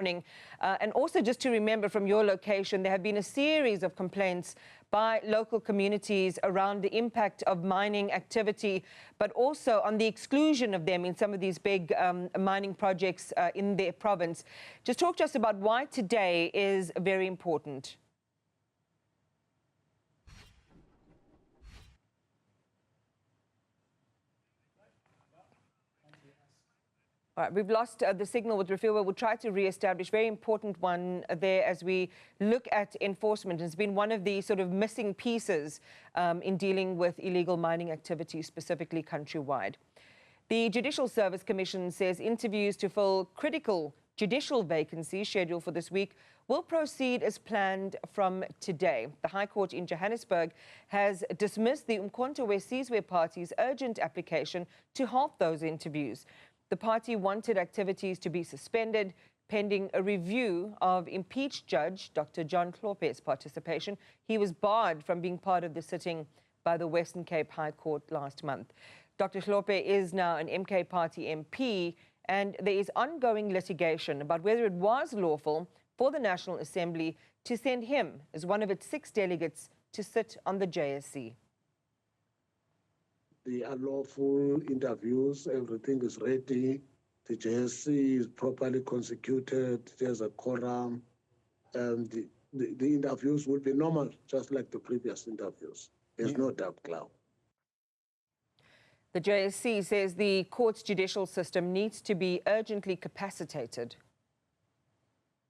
And also just to remember from your location, there have been a series of complaints by local communities around the impact of mining activity, but also on the exclusion of them in some of these big mining projects in their province. Just talk to us about why today is very important. All right, we've lost the signal with Refiloe. We'll try to re-establish. Very important one there as we look at enforcement. It's been one of the sort of missing pieces in dealing with illegal mining activity, specifically countrywide. The Judicial Service Commission says interviews to fill critical judicial vacancies scheduled for this week will proceed as planned from today. The High Court in Johannesburg has dismissed the Umkhonto we Party's urgent application to halt those interviews. The party wanted activities to be suspended pending a review of impeached Judge Dr. John Hlophe's participation. He was barred from being part of the sitting by the Western Cape High Court last month. Dr. Hlophe is now an MK Party MP, and there is ongoing litigation about whether it was lawful for the National Assembly to send him as one of its 6 delegates to sit on the JSC. The unlawful interviews, everything is ready. The JSC is properly consecuted. There's a quorum. The interviews will be normal, just like the previous interviews. There's no doubt, Cloud. The JSC says the court's judicial system needs to be urgently capacitated.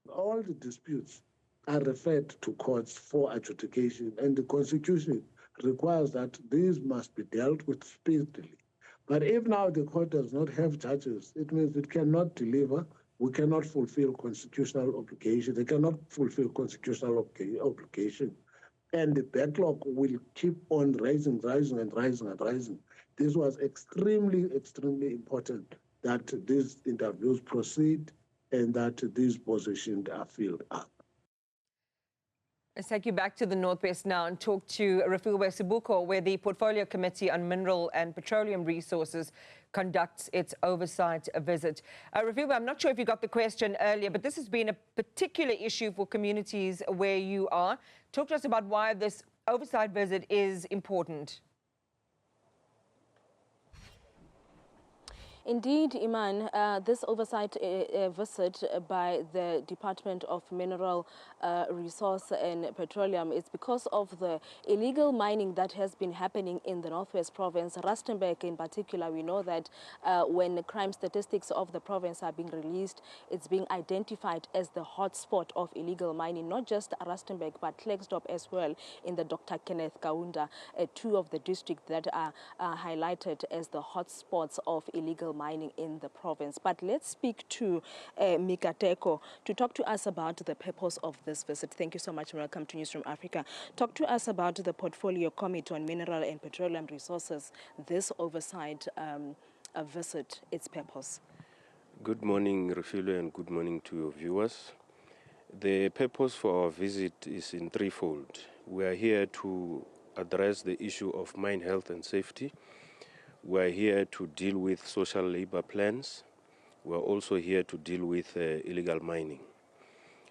All the disputes are referred to courts for adjudication, and the Constitution requires that these must be dealt with speedily. But if now the court does not have judges, it means it cannot deliver. We cannot fulfill constitutional obligation. They cannot fulfill constitutional obligation. And the backlog will keep on rising. This was extremely important that these interviews proceed and that these positions are filled up. Let's take you back to the Northwest now and talk to Refiloe, Seboko, where the Portfolio Committee on Mineral and Petroleum Resources conducts its oversight visit. Refiloe, I'm not sure if you got the question earlier, but this has been a particular issue for communities where you are. Talk to us about why this oversight visit is important. Indeed, Iman, this oversight visit by the Department of Mineral Resource and Petroleum is because of the illegal mining that has been happening in the Northwest Province. Rustenburg in particular, we know that when the crime statistics of the province are being released, it's being identified as the hotspot of illegal mining, not just Rustenburg, but Klerksdorp as well in the Dr. Kenneth Kaunda, 2 of the districts that are highlighted as the hotspots of illegal mining in the province. But let's speak to Mikateko to talk to us about the purpose of this visit. Thank you so much and welcome to Newzroom Afrika. Talk to us about the Portfolio Committee on Mineral and Petroleum Resources, this oversight visit, its purpose. Good morning, Refiloe, and good morning to your viewers. The purpose for our visit is in threefold. We are here to address the issue of mine health and safety. We are here to deal with social labor plans. We are also here to deal with illegal mining.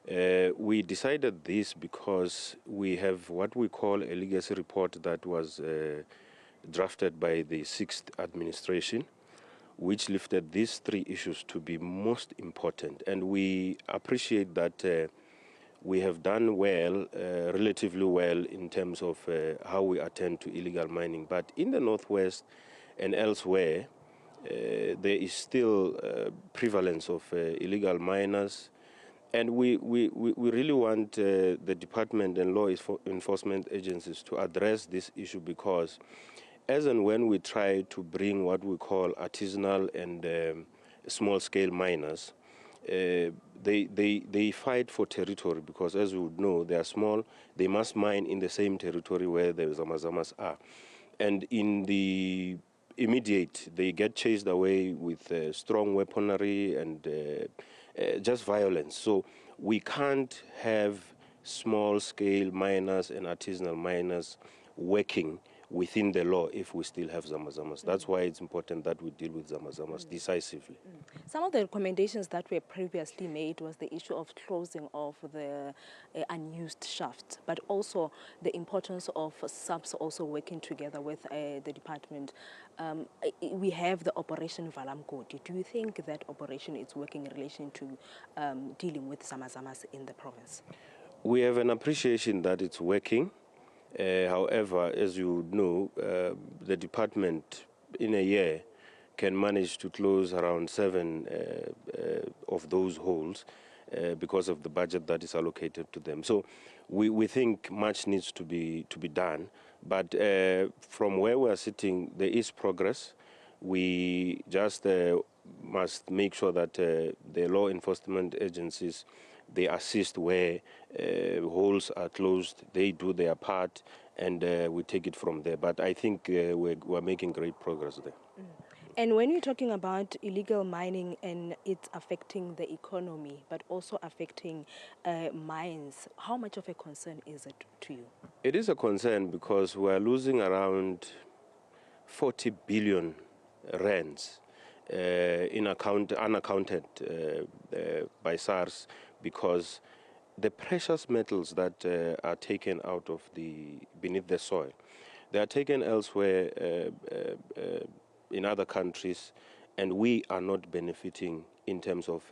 We decided this because we have what we call a legacy report that was drafted by the 6th administration, which lifted these 3 issues to be most important. And we appreciate that we have done well, relatively well, in terms of how we attend to illegal mining. But in the Northwest and elsewhere, there is still prevalence of illegal miners. And we really want the department and law enforcement agencies to address this issue, because as and when we try to bring what we call artisanal and small-scale miners, they fight for territory, because as you would know, they are small, they must mine in the same territory where the Zamazamas are. And in the immediate, they get chased away with strong weaponry and just violence. So we can't have small-scale miners and artisanal miners working within the law if we still have zamazamas. That's why it's important that we deal with zamazamas decisively. Some of the recommendations that were previously made was the issue of closing of the unused shafts, but also the importance of subs also working together with the department. We have the Operation Valamkoti. Do you think that operation is working in relation to dealing with zamazamas in the province? We have an appreciation that it's working. However, as you know, the department in a year can manage to close around 7 of those holes because of the budget that is allocated to them. So we think much needs to be done. But from where we are sitting, there is progress. We just must make sure that the law enforcement agencies, they assist where holes are closed, they do their part, and we take it from there. But I think we're making great progress there. And when you're talking about illegal mining and it's affecting the economy, but also affecting mines, how much of a concern is it to you? It is a concern because we're losing around 40 billion rands unaccounted by SARS, because the precious metals that are taken out of beneath the soil, they are taken elsewhere in other countries, and we are not benefiting in terms of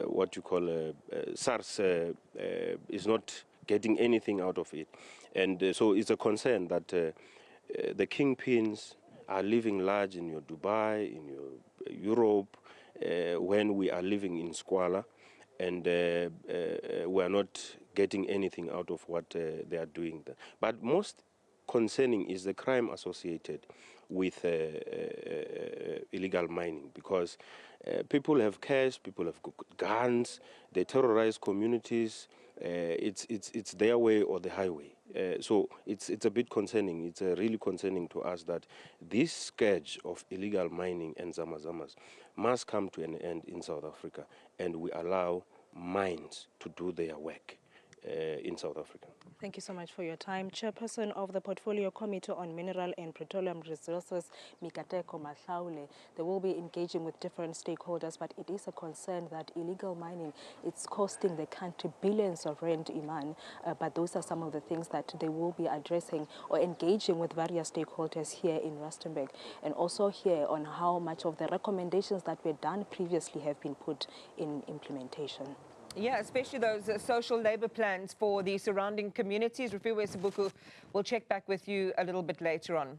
what you call SARS is not getting anything out of it. And so it's a concern that the kingpins are living large in your Dubai, in your Europe, when we are living in squalor, and we are not getting anything out of what they are doing there. But most concerning is the crime associated with illegal mining, because people have cash, people have guns, they terrorize communities. It's their way or the highway. So it's a bit concerning. It's really concerning to us that this scourge of illegal mining and zamazamas must come to an end in South Africa, and we allow mines to do their work in South Africa. Thank you so much for your time. Chairperson of the Portfolio Committee on Mineral and Petroleum Resources, Mikateko Mahlaule. They will be engaging with different stakeholders, but it is a concern that illegal mining, it's costing the country billions of rand, Iman. But those are some of the things that they will be addressing or engaging with various stakeholders here in Rustenburg, and also here on how much of the recommendations that were done previously have been put in implementation. Yeah, especially those social labor plans for the surrounding communities. Refiloe, Seboko, we'll check back with you a little bit later on.